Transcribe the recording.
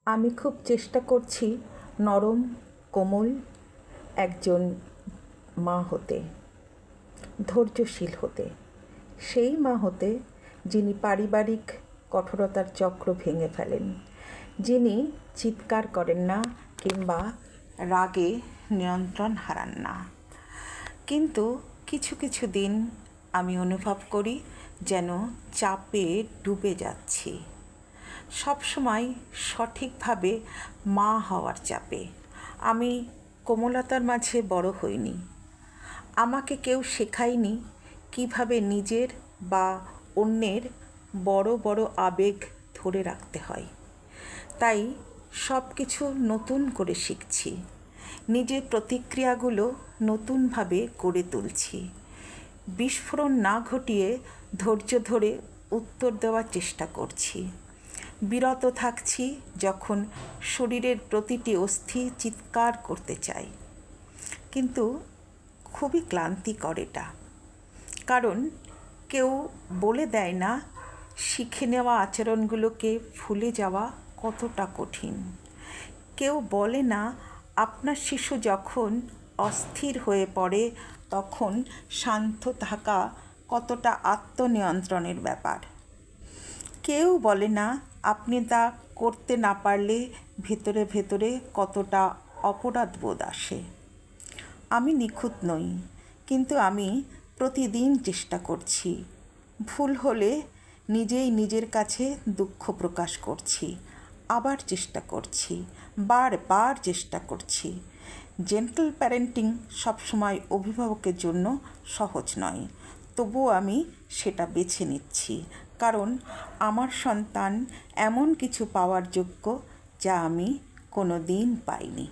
আমি খুব চেষ্টা করছি নরম কোমল একজন মা হতে, ধৈর্যশীল হতে, সেই মা হতে যিনি পারিবারিক কঠোরতার চক্র ভেঙে ফেলেন, যিনি চিৎকার করেন না কিংবা রাগে নিয়ন্ত্রণ হারান না। কিন্তু কিছু কিছু দিন আমি অনুভব করি যেন চাপে ডুবে যাচ্ছি, সবসময় সঠিকভাবে মা হওয়ার চাপে। আমি কোমলতার মাঝে বড় হইনি, আমাকে কেউ শেখায়নি কিভাবে নিজের বা অন্যের বড় বড় আবেগ ধরে রাখতে হয়। তাই সব কিছু নতুন করে শিখছি, নিজের প্রতিক্রিয়াগুলো নতুনভাবে গড়ে তুলছি, বিস্ফোরণ না ঘটিয়ে ধৈর্য ধরে উত্তর দেওয়ার চেষ্টা করছি। বিরত থাকছি যখন শরীরের প্রতিটি অস্থি চিৎকার করতে চায়। কিন্তু খুবই ক্লান্তিকর এটা, কারণ কেউ বলে দেয় না শিখে নেওয়া আচরণগুলোকে ভুলে যাওয়া কতটা কঠিন। কেউ বলে না আপনার শিশু যখন অস্থির হয়ে পড়ে তখন শান্ত থাকা কতটা আত্মনিয়ন্ত্রণের ব্যাপার। কেউ বলে না আপনি তা করতে না পারলে ভেতরে ভেতরে কতটা অপরাধবোধ আসে। আমি নিখুঁত নই, কিন্তু আমি প্রতিদিন চেষ্টা করছি। ভুল হলে নিজেই নিজের কাছে দুঃখ প্রকাশ করছি, আবার চেষ্টা করছি, বারবার চেষ্টা করছি। জেন্টল প্যারেন্টিং সবসময় অভিভাবকের জন্য সহজ নয়, তবুও আমি সেটা বেছে নিচ্ছি, কারণ আমার সন্তান এমন কিছু পাওয়ার যোগ্য যা আমি কোনো দিন পাইনি।